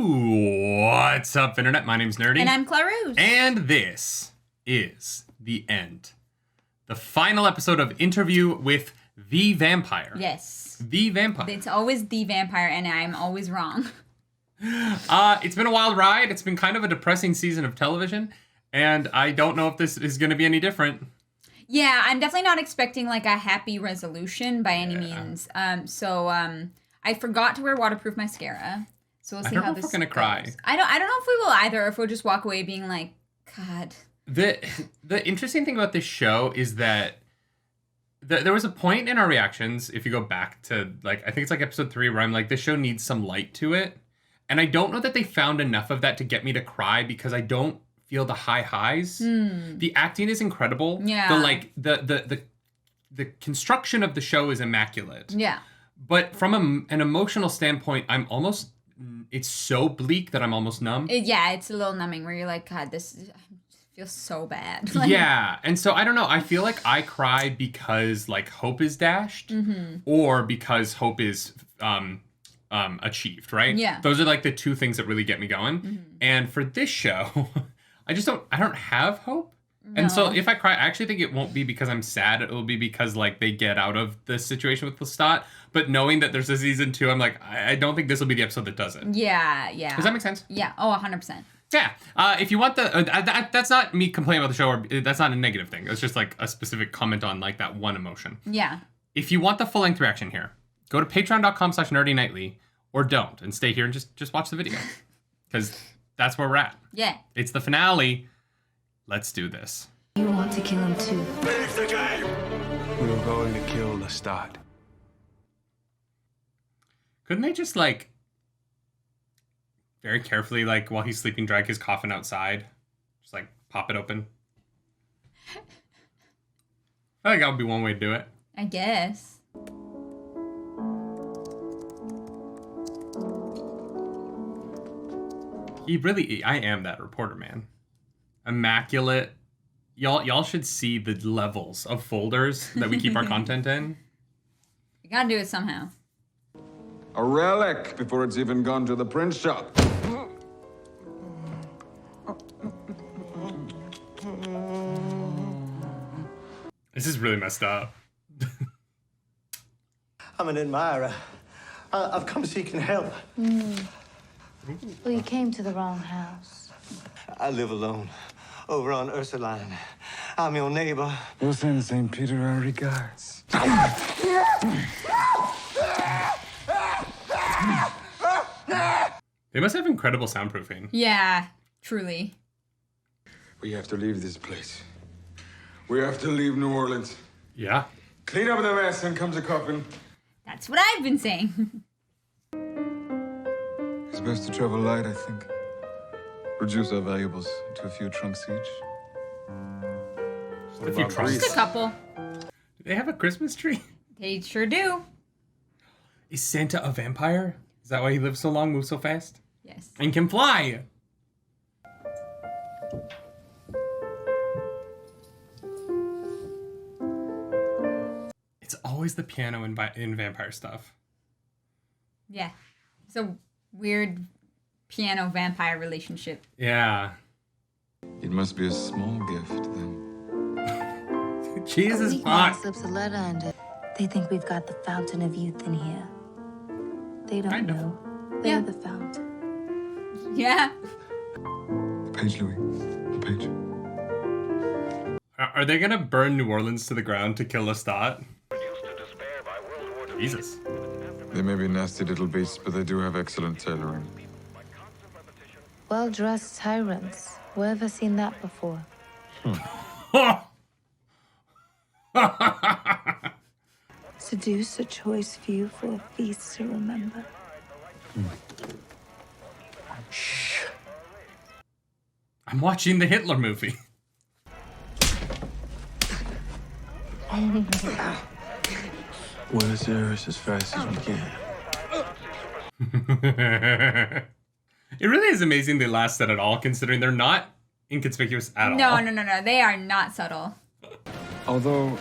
What's up, Internet? My name's Nerdy. And I'm Clarus. And this is the end. The final episode of Interview with the Vampire. Yes. The Vampire. It's always the vampire, and I'm always wrong. It's been a wild ride. It's been kind of a depressing season of television, and I don't know if this is going to be any different. Yeah, I'm definitely not expecting like a happy resolution by any means. I forgot to wear waterproof mascara. So we'll see how this goes. I don't know if we're gonna cry. I don't know if we will either, or if we'll just walk away being like, God. The interesting thing about this show is that there was a point in our reactions, if you go back to, like, I think it's like episode 3, where I'm like, this show needs some light to it. And I don't know that they found enough of that to get me to cry, because I don't feel the high highs. The acting is incredible. Yeah. The construction of the show is immaculate. Yeah. But from an emotional standpoint, it's so bleak that I'm almost numb. It's a little numbing where you're like, God, this feels so bad. Yeah. And so I don't know. I feel like I cry because like hope is dashed, or because hope is achieved, right? Yeah. Those are like the two things that really get me going. And for this show, I don't have hope. No. And so if I cry, I actually think it won't be because I'm sad. It will be because like they get out of the situation with Lestat. But knowing that there's a season 2, I'm like, I don't think this will be the episode that does it. Yeah. Does that make sense? Yeah. Oh, 100%. Yeah. If you want that's not me complaining about the show, or that's not a negative thing. It's just like a specific comment on like that one emotion. Yeah. If you want the full length reaction here, go to patreon.com/nerdynightly, or don't, and stay here and just watch the video. Because that's where we're at. Yeah. It's the finale. Let's do this. You want to kill him too. Finish the game! We were going to kill Lestat. Couldn't they just, like, very carefully, like, while he's sleeping, drag his coffin outside? Just, like, pop it open? I think that would be one way to do it. I guess. I am that reporter, man. Immaculate. Y'all should see the levels of folders that we keep our content in. We gotta do it somehow. A relic before it's even gone to the print shop. This is really messed up. I'm an admirer. I've come seeking help. Well, you came to the wrong house. I live alone, over on Ursuline. I'm your neighbor. We'll send St. Peter our regards. They must have incredible soundproofing. Yeah, truly. We have to leave this place. We have to leave New Orleans. Yeah. Clean up the mess, and comes a coffin. That's what I've been saying. It's best to travel light, I think. Reduce our valuables to a few trunks each. A few trunks. Just a couple. Do they have a Christmas tree? They sure do. Is Santa a vampire? Is that why he lives so long, moves so fast? Yes. And can fly? It's always the piano in vampire stuff. Yeah. It's a weird piano vampire relationship. Yeah. It must be a small gift, then. Jesus Weekman fuck. slips a letter under. They think we've got the fountain of youth in here. They don't Kind of. know. They're Yeah. the fountain. Yeah. The page, Louis. The page. Are they gonna burn New Orleans to the ground to kill Lestat? Jesus. They may be nasty little beasts, but they do have excellent tailoring. Well-dressed tyrants. Where have I seen that before? Seduce a choice few for a feast to remember. I'm watching the Hitler movie. Where's Eris as fast as we can? It really is amazing they lasted at all, considering they're not inconspicuous at all. No. They are not subtle. Although,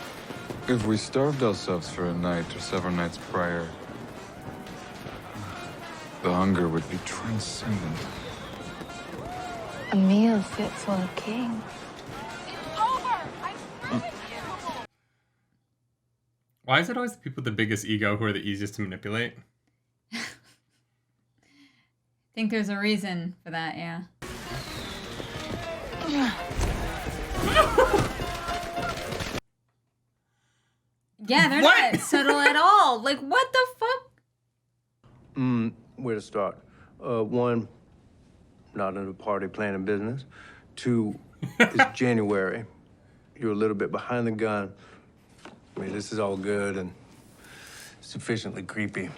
if we starved ourselves for a night or several nights prior, The hunger would be transcendent. A meal fit for a king. Why is it always the people with the biggest ego who are the easiest to manipulate? I think there's a reason for that, yeah. Yeah, they're What? not subtle at all. Like, what the fuck? Where to start? One, not in the party planning business. Two, it's January. You're a little bit behind the gun. I mean, this is all good and sufficiently creepy.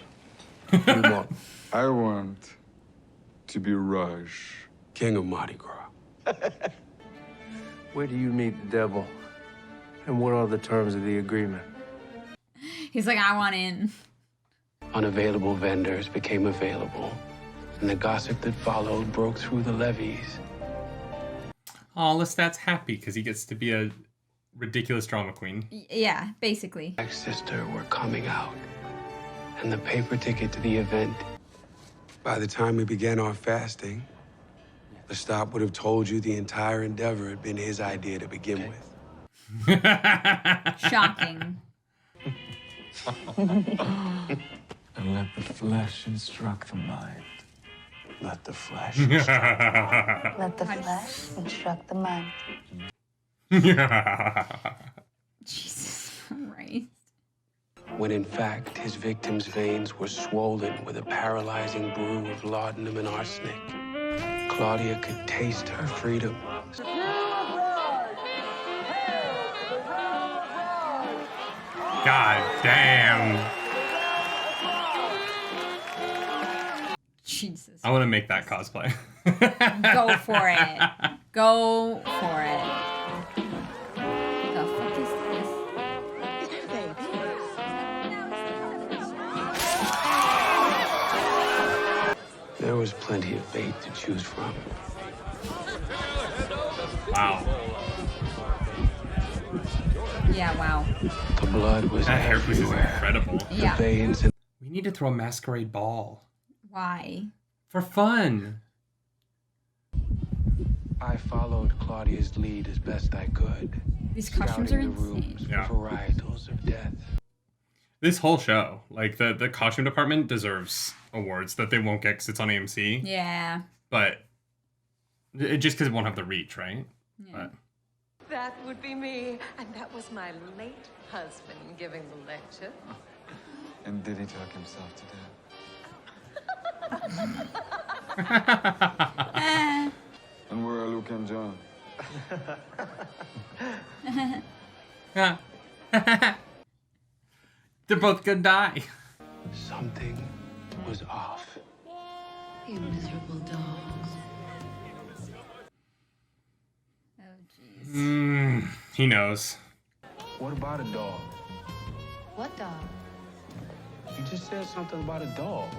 What do you want? I want to be Raj. King of Mardi Gras. Where do you meet the devil? And what are the terms of the agreement? He's like, I want in. Unavailable vendors became available, and the gossip that followed broke through the levees. Oh, Lestat's happy because he gets to be a ridiculous drama queen. Yeah, basically. My sister were coming out, and the paper ticket to the event. By the time we began our fasting, the stop would have told you the entire endeavor had been his idea to begin with. Shocking. And let the flesh instruct the mind. Let the flesh. Let the flesh instruct the mind. Jesus Christ. When in fact, his victim's veins were swollen with a paralyzing brew of laudanum and arsenic. Claudia could taste her freedom. God damn. Jesus. I want to make that cosplay. Go for it. Go for it. The fuck is this? There was plenty of bait to choose from. Wow. Yeah, wow. The blood was That hairpiece is everywhere. incredible. Yeah. The veins and We need to throw a masquerade ball. Why? For fun. I followed Claudia's lead as best I could. These costumes are scouting the rooms insane. Yeah. for varietals of death. This whole show, like the costume department deserves awards that they won't get because it's on AMC. Yeah. But just because it won't have the reach, right? Yeah. But That would be me, and that was my late husband giving the lecture. And did he talk himself to death? And where are Luke and John? they're both gonna die. Something was off. You miserable dogs. Oh, jeez. He knows. What about a dog? What dog? You just said something about a dog.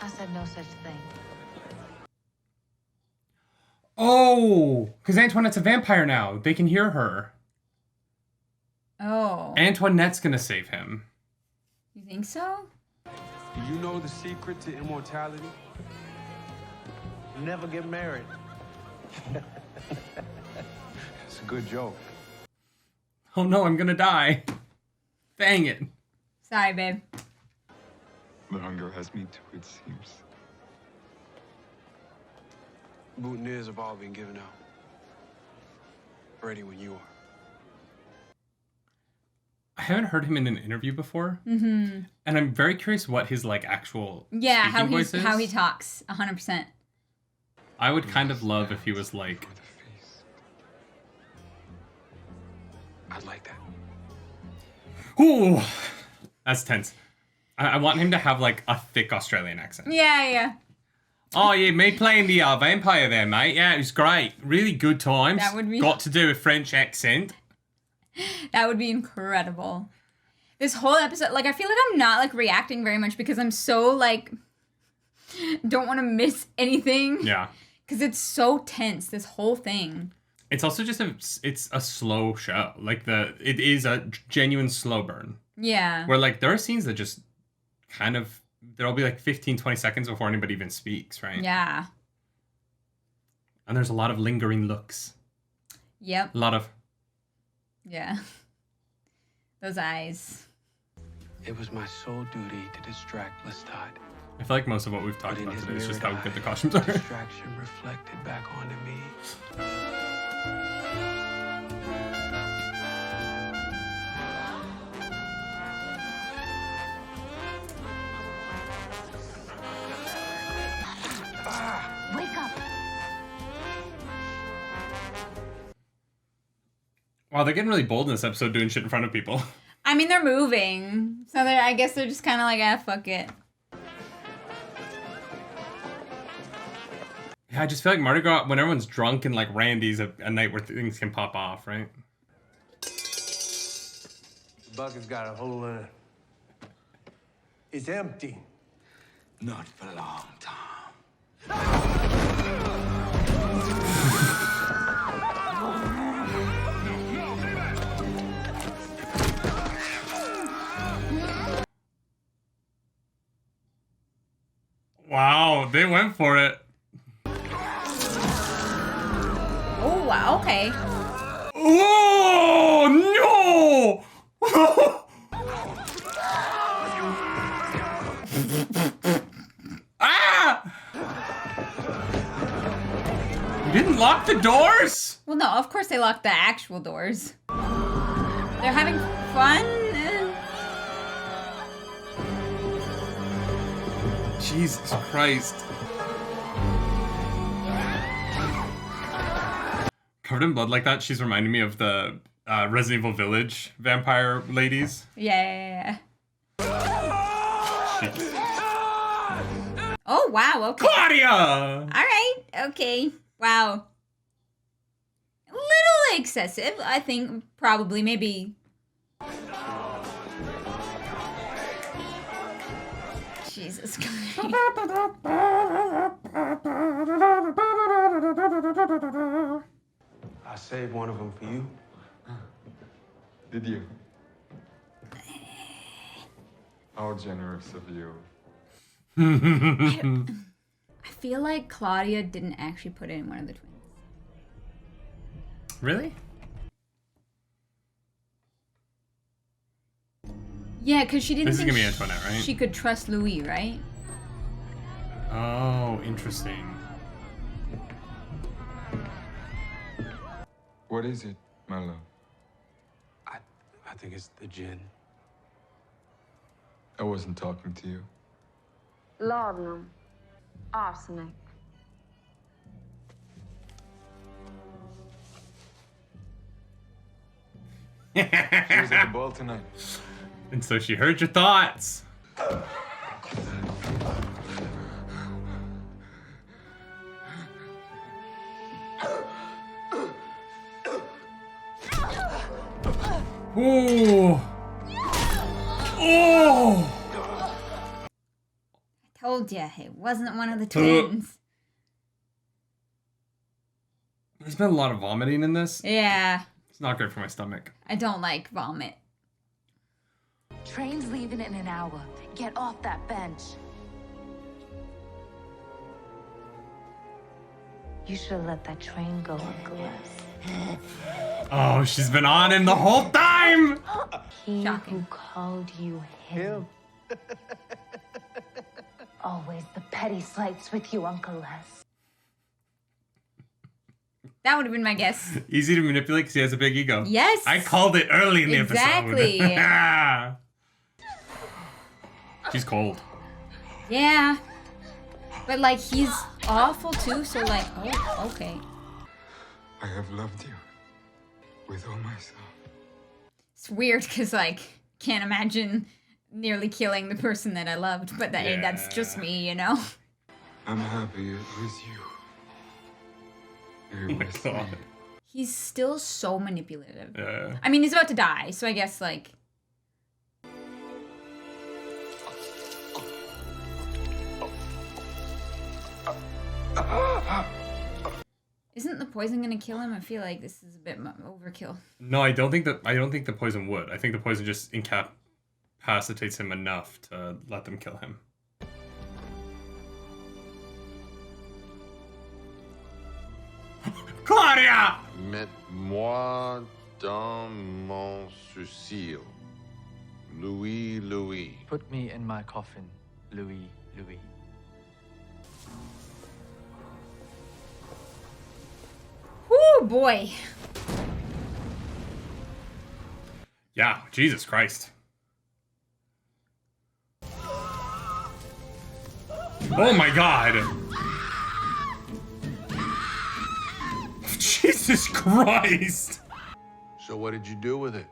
I said no such thing. Oh, because Antoinette's a vampire now. They can hear her. Oh. Antoinette's gonna save him. You think so? Do you know the secret to immortality? Never get married. It's a good joke. Oh no, I'm gonna die. Dang it. Sorry, babe. The hunger has me too, it seems. Boutonnieres have all been given out. Ready when you are. I haven't heard him in an interview before, and I'm very curious what his like actual Yeah, speaking voice is. how he talks. 100%. I would kind of love if he was like, For the feast. I'd like that. "Ooh, that's tense." I want him to have like a thick Australian accent. Yeah, yeah. Oh yeah, me playing the vampire there, mate. Yeah, it was great. Really good times. That would be- Got to do a French accent. That would be incredible. This whole episode, like, I feel like I'm not, like, reacting very much because I'm so, like, don't want to miss anything. Yeah. Because it's so tense, this whole thing. It's also just it's a slow show. Like it is a genuine slow burn Yeah. where like there are scenes that just kind of there'll be like 15, 20 seconds before anybody even speaks, right? Yeah. And there's a lot of lingering looks. Yep. A lot of... Yeah. Those eyes. It was my sole duty to distract Lestat. I feel like most of what we've talked But in about his today is just mirrored how good the eye, costumes are. distraction reflected back onto me. Wake up. Wow, they're getting really bold in this episode doing shit in front of people. I mean, they're moving. So I guess they're just kind of like, fuck it. Yeah, I just feel like Mardi Gras, when everyone's drunk and like Randy's a night where things can pop off, right? The bucket's got a hole in it. It's empty. Not for a long time. Wow, they went for it. Oh, wow. Okay. Oh, no! Ah! You didn't lock the doors? Well, no, of course they locked the actual doors. They're having fun. Jesus Christ. Covered in blood like that, she's reminding me of the Resident Evil Village vampire ladies. Yeah. Jeez. Oh, wow. Okay. Claudia! All right. Okay. Wow. A little excessive, I think. Probably. Maybe. Jesus Christ. I saved one of them for you. Did you? How generous of you. I feel like Claudia didn't actually put in one of the twins. Really? Yeah, because she didn't This is think gonna be Antoinette, right? she could trust Louis, right? Oh, interesting. What is it, my love? I think it's the gin. I wasn't talking to you. Laudanum. Arsenic. She was at the ball tonight. And so she heard your thoughts. Ooh. Oh. I told ya, it wasn't one of the twins. There's been a lot of vomiting in this. Yeah, It's not good for my stomach. I don't like vomit. Train's leaving in an hour. Get off that bench. You should have let that train go, Uncle Les. Oh, she's been on him the whole time! He Shocking. who called you him. Always the petty slights with you, Uncle Les. That would have been my guess. Easy to manipulate because he has a big ego. Yes. I called it early in the Exactly. episode. She's cold. Yeah. But, like, he's awful, too, so, like, oh, okay. I have loved you with all my soul. It's weird, because, like, can't imagine nearly killing the person that I loved, but that's just me, you know? I'm happy it was you. You're Oh my with God. me. He's still so manipulative. Yeah. I mean, he's about to die, so I guess, like... Isn't the poison gonna kill him? I feel like this is a bit overkill. No, I don't think the poison would. I think the poison just incapacitates him enough to let them kill him. Claudia! Mets-moi dans mon sourcil. Louis, Louis. Put me in my coffin, Louis, Louis. Whoo, boy. Yeah, Jesus Christ. Oh my God. Jesus Christ. So what did you do with it?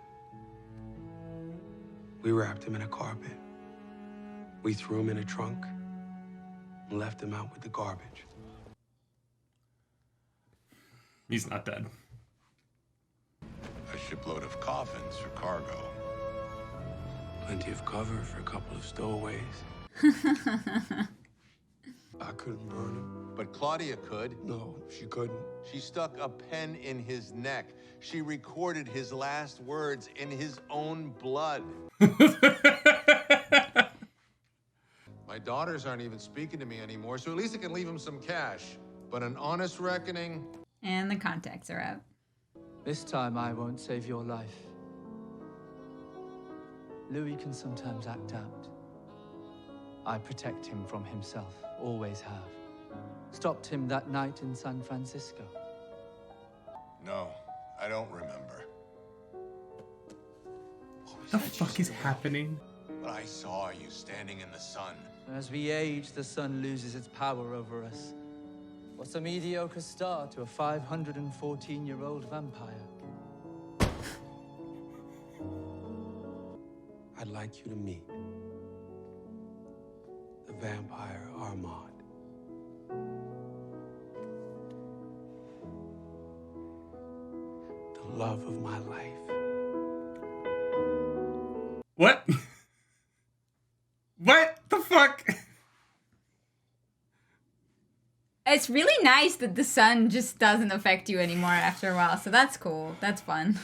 We wrapped him in a carpet. We threw him in a trunk and left him out with the garbage. He's not dead. A shipload of coffins for cargo. Plenty of cover for a couple of stowaways. I couldn't burn him. But Claudia could. No, she couldn't. She stuck a pen in his neck. She recorded his last words in his own blood. My daughters aren't even speaking to me anymore, so at least I can leave them some cash. But an honest reckoning... And the contacts are out. This time I won't save your life. Louis can sometimes act out. I protect him from himself, always have. Stopped him that night in San Francisco. No, I don't remember. What the fuck is happening? But I saw you standing in the sun. As we age, the sun loses its power over us. What's a mediocre star to a 514-year-old vampire? I'd like you to meet the vampire Armand. The love of my life. What? What the fuck? It's really nice that the sun just doesn't affect you anymore after a while, so that's cool. That's fun.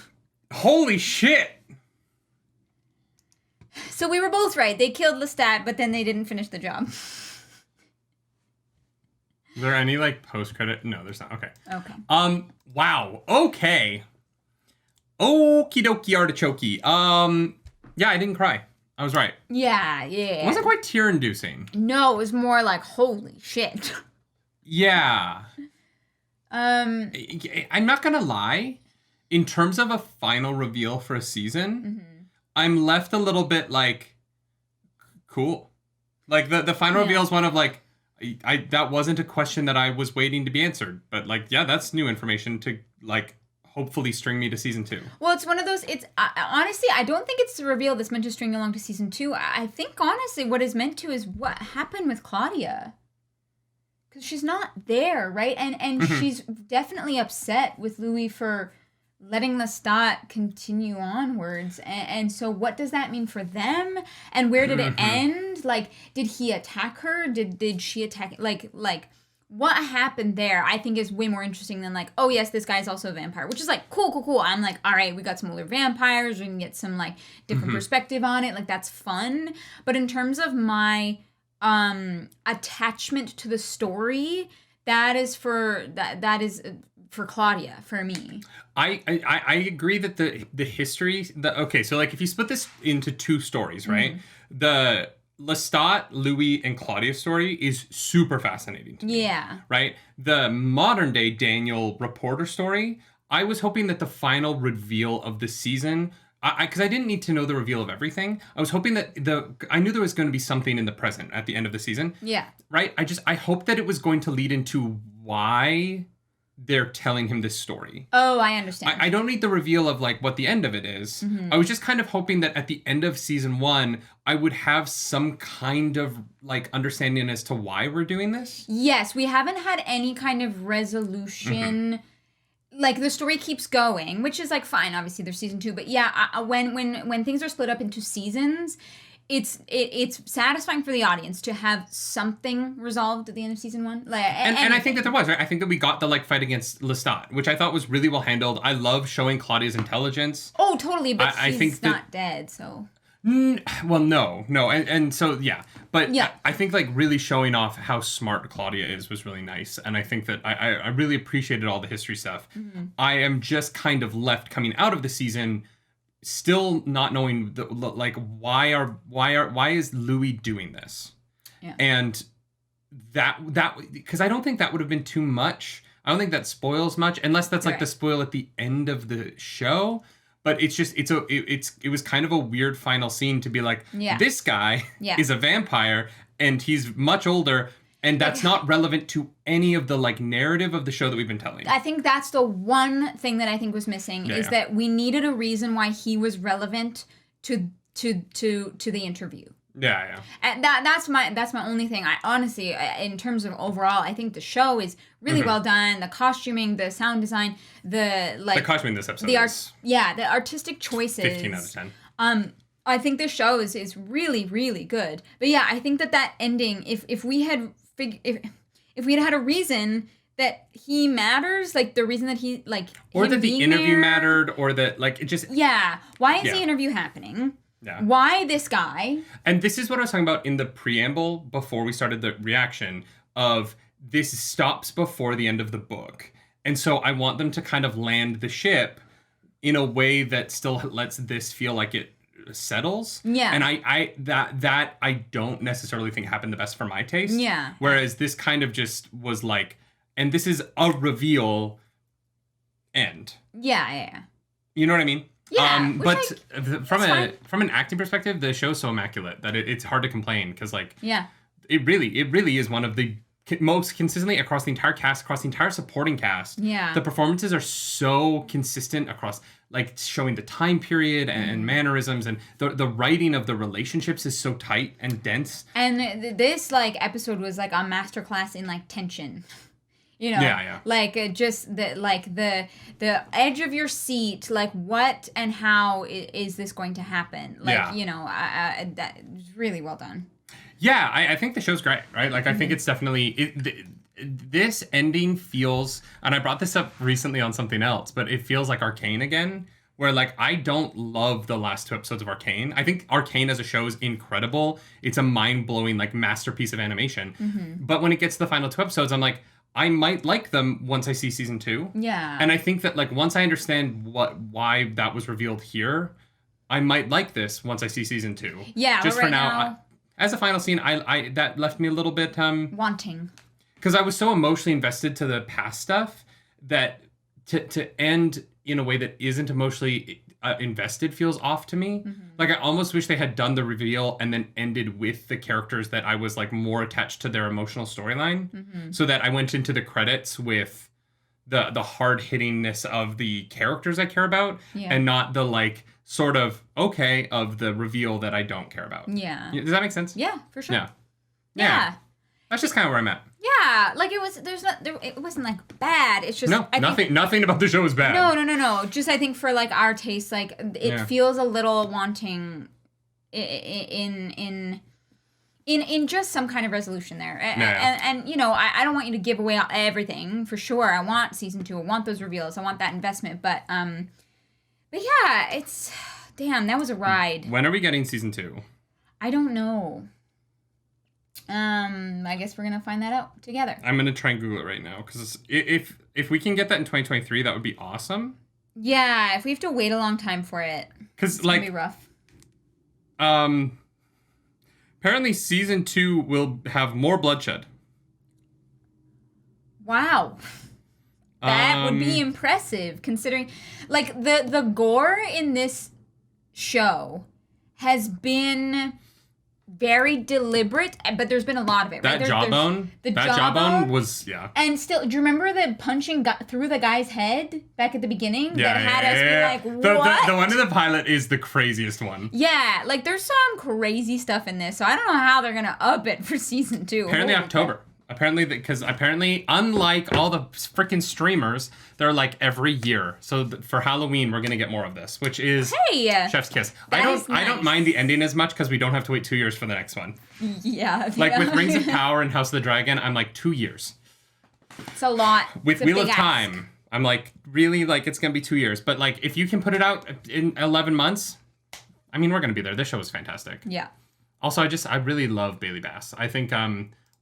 Holy shit! So we were both right. They killed Lestat, but then they didn't finish the job. Is there any, like, post-credit? No, there's not. Okay. Okay. Wow. Okay. Okie dokie artichoke. Yeah, I didn't cry. I was right. Yeah. It wasn't quite tear-inducing. No, it was more like, holy shit. Yeah. I'm not gonna lie. In terms of a final reveal for a season, I'm left a little bit like, cool. Like the final reveal is one of like, I that wasn't a question that I was waiting to be answered, but like, yeah, that's new information to like hopefully string me to season 2. Well, it's one of those. It's honestly, I don't think it's a reveal that's meant to string along to season 2. I think honestly, what is meant to is what happened with Claudia. Because she's not there, right? And she's definitely upset with Louis for letting Lestat continue onwards. And so what does that mean for them? And where did it end? Like, did he attack her? Did she attack? Like what happened there, I think is way more interesting than like, oh yes, this guy's also a vampire, which is like, cool. I'm like, all right, we got some older vampires. We can get some like different perspective on it. Like, that's fun. But in terms of my attachment to the story, that is for Claudia, for me. I agree that the history, okay, so like if you split this into 2 stories, right? The Lestat, Louis, and Claudia story is super fascinating to me. Yeah. Right? The modern day Daniel reporter story, I was hoping that the final reveal of the season, because I didn't need to know the reveal of everything. I was hoping that I knew there was going to be something in the present at the end of the season. Yeah. Right? I hope that it was going to lead into why they're telling him this story. Oh, I understand. I don't need the reveal of like what the end of it is. I was just kind of hoping that at the end of season 1, I would have some kind of like understanding as to why we're doing this. Yes, we haven't had any kind of resolution. Like, the story keeps going, which is like fine. Obviously, there's season 2, but yeah, when things are split up into seasons, it's satisfying for the audience to have something resolved at the end of season 1. Like, and I think that there was, right? I think that we got the like fight against Lestat, which I thought was really well handled. I love showing Claudia's intelligence. Oh, totally, but I she's think not dead, so. Well, no, and so yeah, but Yeah. I think like really showing off how smart Claudia is was really nice, and I think that I really appreciated all the history stuff. Mm-hmm. I am just kind of left coming out of the season, still not knowing like why is Louis doing this, and that because I don't think that would have been too much. I don't think that spoils much unless that's like the spoil at the end of the show. But it's just it was kind of a weird final scene to be like, this guy is a vampire and he's much older, and that's not relevant to any of the like narrative of the show that we've been telling. I think that's the one thing that I think was missing is that we needed a reason why he was relevant to the interview. Yeah. And that's my only thing. I honestly, in terms of overall, I think the show is really well done. The costuming, the sound design, the costuming this episode the artistic choices. 15 out of 10. I think the show is really, really good. But yeah, I think that ending, if we had had a reason that he matters, like the reason that he like, or that the interview mattered, or that like it just why is the interview happening? Yeah. Why this guy? And this is what I was talking about in the preamble before we started the reaction of this stops before the end of the book. And so I want them to kind of land the ship in a way that still lets this feel like it settles. Yeah. And I don't necessarily think happened the best for my taste. Yeah. Whereas this kind of just was like, and this is a reveal end. Yeah. You know what I mean? Yeah, but from an acting perspective, the show's so immaculate that it's hard to complain because like it really is one of the most consistently across the entire cast, across the entire supporting cast. Yeah, the performances are so consistent across like showing the time period and mannerisms, and the writing of the relationships is so tight and dense. And this like episode was like a masterclass in like tension. You know, like just the edge of your seat, like what and how is this going to happen? Like, you know, that is really well done. Yeah, I think the show's great, right? Like, I think it's definitely... this ending feels... And I brought this up recently on something else, but it feels like Arcane again, where, like, I don't love the last 2 episodes of Arcane. I think Arcane as a show is incredible. It's a mind-blowing, like, masterpiece of animation. But when it gets to the final 2 episodes, I'm like... I might like them once I see season 2. Yeah. And I think that like once I understand why that was revealed here, I might like this once I see season 2. Yeah. Just for now, as a final scene, I that left me a little bit wanting. Because I was so emotionally invested to the past stuff that to end in a way that isn't emotionally invested feels off to me. Like I almost wish they had done the reveal and then ended with the characters that I was like more attached to their emotional storyline, so that I went into the credits with the hard hittingness of the characters I care about, and not the like sort of of the reveal that I don't care about. Yeah. Does that make sense? Yeah, for sure. Yeah. That's just kind of where I'm at. Yeah, like it was. It wasn't like bad. It's just nothing about the show is bad. No. Just I think for like our taste, like it feels a little wanting in just some kind of resolution there. And you know, I don't want you to give away everything for sure. I want season 2. I want those reveals. I want that investment. But yeah, it's that was a ride. When are we getting season 2? I don't know. I guess we're gonna find that out together. I'm gonna try and Google it right now because if we can get that in 2023, that would be awesome. Yeah, if we have to wait a long time for it, because like gonna be rough. Apparently season 2 will have more bloodshed. Wow. That would be impressive considering like the gore in this show has been very deliberate, but there's been a lot of it. That right? jawbone, jawbone was And still, do you remember the punching through the guy's head back at the beginning? That had us be like, what? The one in the pilot is the craziest one. Yeah, like there's some crazy stuff in this, so I don't know how they're gonna up it for season 2. Apparently October. Apparently, because unlike all the freaking streamers, they're like every year. So for Halloween, we're gonna get more of this, which is Chef's Kiss. I don't mind the ending as much because we don't have to wait 2 years for the next one. Yeah. Like with Rings of Power and House of the Dragon, I'm like 2 years. It's a lot. With Wheel of Time, I'm like really like it's gonna be 2 years. But like if you can put it out in 11 months, I mean, we're going to be there. This show is fantastic. Yeah. Also, I really love Bailey Bass. I think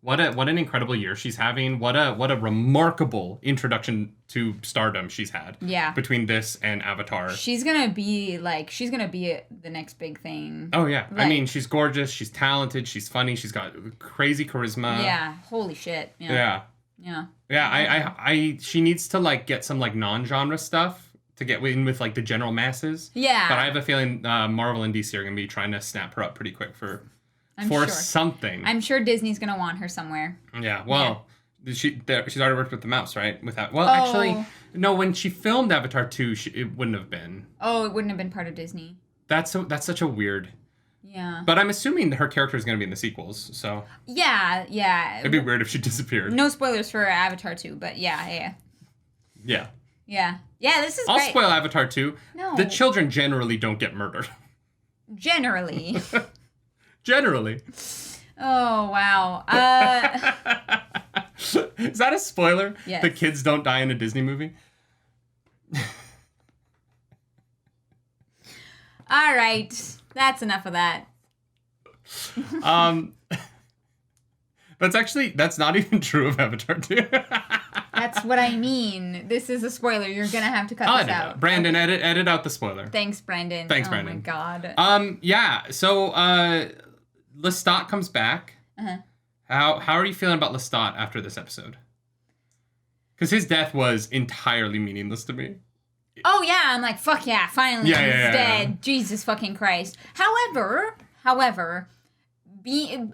what an incredible year she's having. What a remarkable introduction to stardom she's had. Yeah. Between this and Avatar. She's gonna be the next big thing. Oh yeah. Like, I mean, she's gorgeous, she's talented, she's funny, she's got crazy charisma. Yeah. Holy shit. Yeah. Yeah. Yeah, she needs to like get some like non-genre stuff to get in with like the general masses. Yeah. But I have a feeling Marvel and DC are gonna be trying to snap her up pretty quick for something. I'm sure Disney's gonna want her somewhere. Yeah. Well, she's already worked with the mouse, right? Actually, no. When she filmed Avatar 2, it wouldn't have been. Oh, it wouldn't have been part of Disney. That's such a weird. Yeah. But I'm assuming her character is going to be in the sequels, so. Yeah. It'd be weird if she disappeared. No spoilers for Avatar 2, but yeah. Yeah. Yeah, this is I'll great. spoil Avatar 2. No. The children generally don't get murdered. Generally. Generally. Oh, wow. Is that a spoiler? Yes. The kids don't die in a Disney movie? All right. That's enough of that. That's not even true of Avatar 2. That's what I mean. This is a spoiler. You're going to have to cut this out. Brandon, edit out the spoiler. Thanks, Brandon. Brandon. Oh, my God. Yeah, so Lestat comes back. Uh-huh. How are you feeling about Lestat after this episode? Because his death was entirely meaningless to me. Oh, yeah. I'm like, fuck yeah. Finally, he's dead. Yeah. Jesus fucking Christ. However, being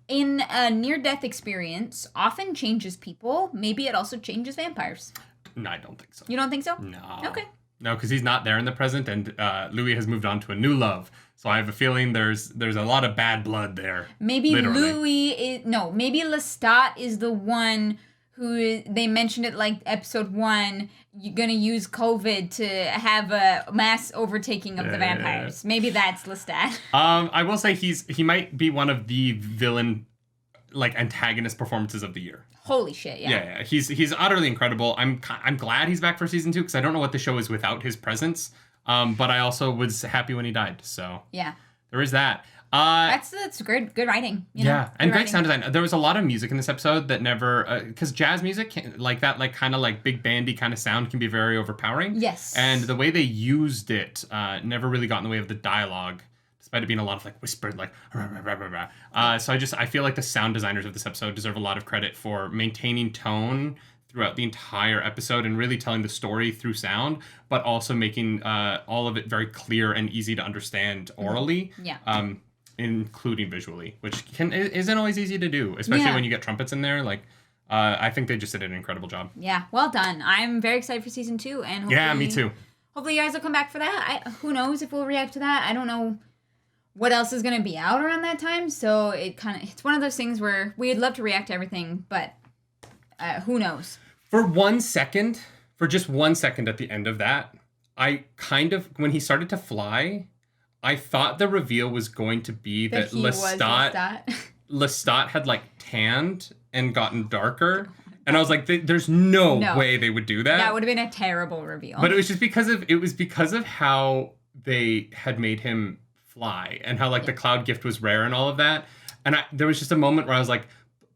in a near-death experience often changes people. Maybe it also changes vampires. No, I don't think so. You don't think so? No. Okay. No, because he's not there in the present, and Louis has moved on to a new love. So I have a feeling there's a lot of bad blood there. Maybe literally. maybe Lestat is the one who, they mentioned it like episode 1, you're gonna use COVID to have a mass overtaking of the vampires. Maybe that's Lestat. I will say he might be one of the villain, like, antagonist performances of the year. Holy shit, yeah. Yeah. He's utterly incredible. I'm glad he's back for season 2 because I don't know what the show is without his presence. But I also was happy when he died. So yeah, there is that. That's good writing. And great sound design. There was a lot of music in this episode that never, because jazz music like that, like kind of like big bandy kind of sound can be very overpowering. Yes. And the way they used it never really got in the way of the dialogue, despite it being a lot of like whispered like rah, rah, rah, rah, rah. So I feel like the sound designers of this episode deserve a lot of credit for maintaining tone throughout the entire episode and really telling the story through sound, but also making all of it very clear and easy to understand orally. Yeah. Including visually, which isn't always easy to do, especially when you get trumpets in there. Like, I think they just did an incredible job. Yeah, well done. I'm very excited for season 2, and hopefully, me too. Hopefully, you guys will come back for that. Who knows if we'll react to that? I don't know what else is going to be out around that time. So it's one of those things where we'd love to react to everything, but who knows? For just 1 second at the end of that, I kind of, when he started to fly, I thought the reveal was going to be that Lestat had like tanned and gotten darker. And I was like, there's no way they would do that. That would have been a terrible reveal. But it was just because of how they had made him fly and how like the cloud gift was rare and all of that. And there was just a moment where I was like,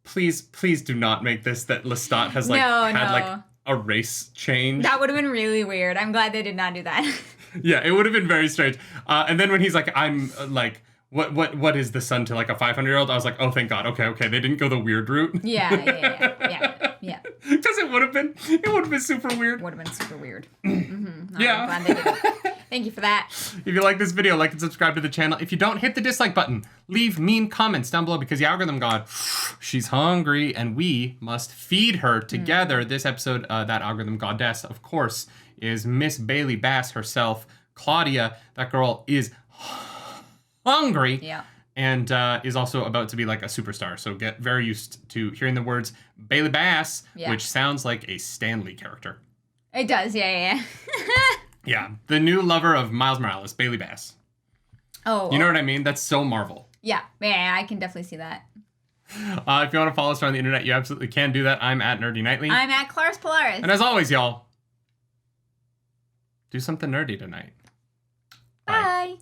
please do not make this that Lestat has like like a race change. That would have been really weird. I'm glad they did not do that. Yeah, it would have been very strange. And then when he's like, I'm like, what is the son to like a 500-year-old? I was like, oh, thank God. Okay. They didn't go the weird route. Yeah. Because it would have been super weird. Would have been super weird. Mm-hmm. Yeah. I'm glad they did it. Thank you for that. If you like this video, like and subscribe to the channel. If you don't, hit the dislike button. Leave mean comments down below because the algorithm god, she's hungry and we must feed her together. This episode, that algorithm goddess, of course, is Miss Bailey Bass herself. Claudia, that girl is hungry. Yeah. And is also about to be like a superstar. So get very used to hearing the words Bailey Bass, which sounds like a Stan Lee character. It does, yeah. Yeah, the new lover of Miles Morales, Bailey Bass. Oh. You know what I mean? That's so Marvel. Yeah, I can definitely see that. If you want to follow us around the internet, you absolutely can do that. I'm at nerdynightly. I'm at Claris Polaris. And as always, y'all, do something nerdy tonight. Bye.